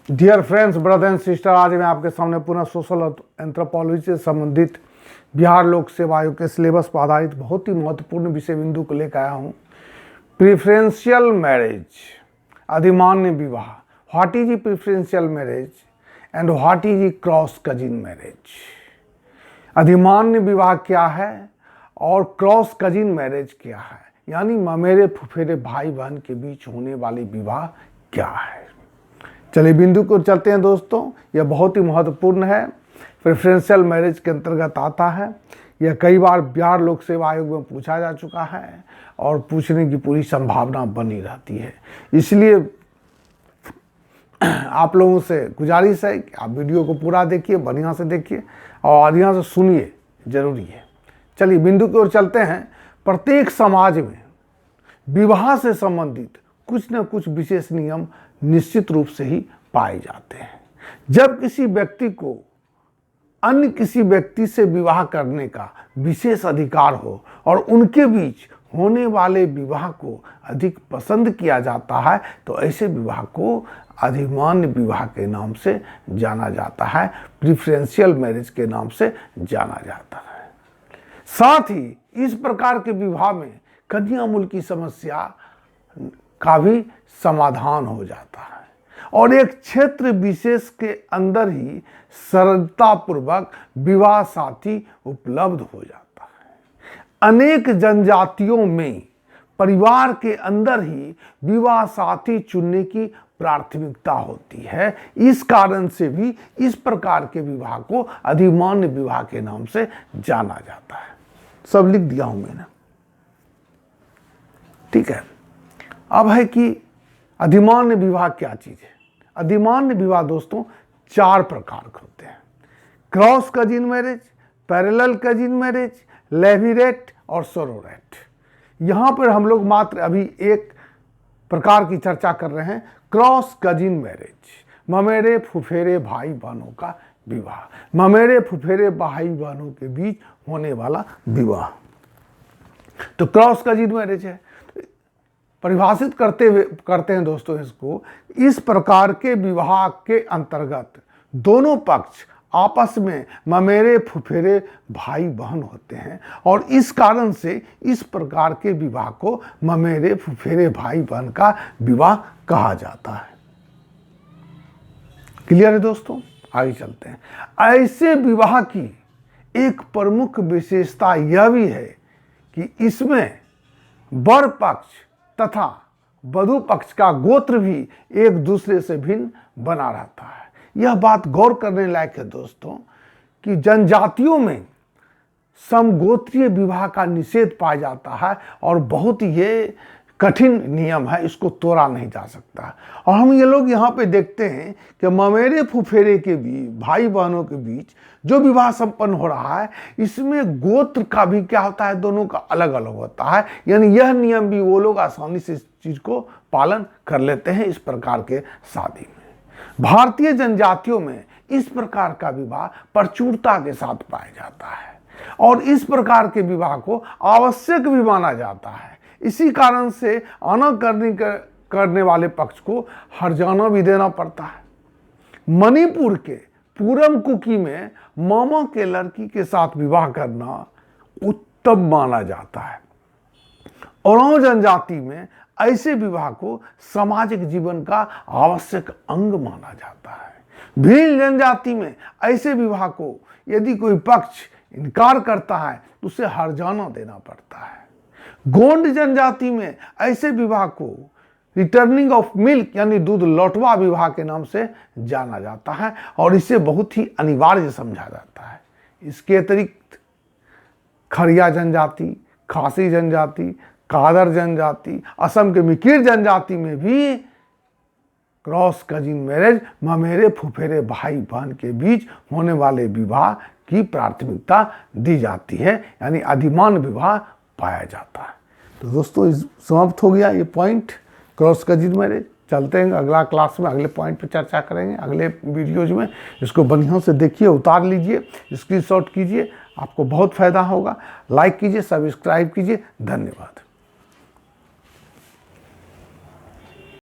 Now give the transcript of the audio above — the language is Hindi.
Dear friends, brother and sister, आज मैं आपके सामने पुनः सोशल एंथ्रोपोलॉजी से संबंधित बिहार लोक सेवा आयोग के सिलेबस पर आधारित बहुत ही महत्वपूर्ण विषय बिंदु को लेकर आया हूँ। प्रिफरेंशियल मैरिज, अधिमान्य विवाह। What is preferential marriage and what is cross cousin marriage. अधिमान्य विवाह क्या है और क्रॉस कजिन मैरिज क्या है, यानी ममेरे फुफेरे भाई बहन के बीच होने वाले विवाह क्या है। चलिए बिंदु को चलते हैं दोस्तों। यह बहुत ही महत्वपूर्ण है, प्रेफरेंशियल मैरिज के अंतर्गत आता है। यह कई बार बिहार लोक सेवा आयोग में पूछा जा चुका है और पूछने की पूरी संभावना बनी रहती है। इसलिए आप लोगों से गुजारिश है कि आप वीडियो को पूरा देखिए, बढ़िया से देखिए और बढ़िया से सुनिए, जरूरी है। चलिए बिंदु की ओर चलते हैं। प्रत्येक समाज में विवाह से संबंधित कुछ न कुछ विशेष नियम निश्चित रूप से ही पाए जाते हैं। जब किसी व्यक्ति को अन्य किसी व्यक्ति से विवाह करने का विशेष अधिकार हो और उनके बीच होने वाले विवाह को अधिक पसंद किया जाता है, तो ऐसे विवाह को अधिमान्य विवाह के नाम से जाना जाता है, प्रिफरेंशियल मैरिज के नाम से जाना जाता है। साथ ही इस प्रकार के विवाह में कन्या मूल की समस्या का भी समाधान हो जाता है और एक क्षेत्र विशेष के अंदर ही सरलतापूर्वक विवाह साथी उपलब्ध हो जाता है। अनेक जनजातियों में परिवार के अंदर ही विवाह साथी चुनने की प्राथमिकता होती है। इस कारण से भी इस प्रकार के विवाह को अधिमान्य विवाह के नाम से जाना जाता है। सब लिख दिया हूं मैंने, ठीक है। अब है कि अधिमान्य विवाह क्या चीज है। अधिमान्य विवाह दोस्तों चार प्रकार के होते हैं: cross cousin marriage, parallel cousin marriage, levirate और सोरोरेट। यहां पर हम लोग मात्र अभी एक प्रकार की चर्चा कर रहे हैं, क्रॉस कजिन मैरिज, ममेरे फुफेरे भाई बहनों का विवाह, ममेरे फुफेरे भाई बहनों के बीच होने वाला विवाह। तो क्रॉस कजिन मैरिज है, परिभाषित करते हैं दोस्तों इसको। इस प्रकार के विवाह के अंतर्गत दोनों पक्ष आपस में ममेरे फुफेरे भाई बहन होते हैं और इस कारण से इस प्रकार के विवाह को ममेरे फुफेरे भाई बहन का विवाह कहा जाता है। क्लियर है दोस्तों, आगे चलते हैं। ऐसे विवाह की एक प्रमुख विशेषता यह भी है कि इसमें वर पक्ष तथा वधू पक्ष का गोत्र भी एक दूसरे से भिन्न बना रहता है। यह बात गौर करने लायक है दोस्तों कि जनजातियों में समगोत्रीय विवाह का निषेध पाया जाता है और बहुत ये कठिन नियम है, इसको तोड़ा नहीं जा सकता। और हम ये लोग यहाँ पे देखते हैं कि ममेरे फुफेरे के बीच, भाई बहनों के बीच जो विवाह संपन्न हो रहा है, इसमें गोत्र का भी क्या होता है, दोनों का अलग अलग होता है। यानी यह नियम भी वो लोग आसानी से इस चीज को पालन कर लेते हैं इस प्रकार के शादी में। भारतीय जनजातियों में इस प्रकार का विवाह प्रचुरता के साथ पाया जाता है और इस प्रकार के विवाह को आवश्यक भी माना जाता है। इसी कारण से आना करने वाले पक्ष को हर्जाना भी देना पड़ता है। मणिपुर के पूरम कुकी में मामा के लड़की के साथ विवाह करना उत्तम माना जाता है। ओरांव जनजाति में ऐसे विवाह को सामाजिक जीवन का आवश्यक अंग माना जाता है। भील जनजाति में ऐसे विवाह को यदि कोई पक्ष इनकार करता है तो उसे हर्जाना देना पड़ता है। गोंड जनजाति में ऐसे विवाह को रिटर्निंग ऑफ मिल्क यानी दूध लौटवा विवाह के नाम से जाना जाता है और इसे बहुत ही अनिवार्य समझा जाता है। इसके अतिरिक्त खरिया जनजाति, खासी जनजाति, कादर जनजाति, असम के मिकिर जनजाति में भी क्रॉस कजिन मैरिज, ममेरे फुफेरे भाई बहन के बीच होने वाले विवाह की प्राथमिकता दी जाती है, यानी अधिमान्य विवाह पाया जाता है। तो दोस्तों समाप्त हो गया ये पॉइंट, क्रॉस कजिन मैरिज। चलते हैं अगला क्लास में, अगले पॉइंट पे चर्चा करेंगे अगले वीडियोज में। इसको बढ़िया से देखिए, उतार लीजिए, स्क्रीनशॉट कीजिए, आपको बहुत फायदा होगा। लाइक कीजिए, सब्सक्राइब कीजिए। धन्यवाद।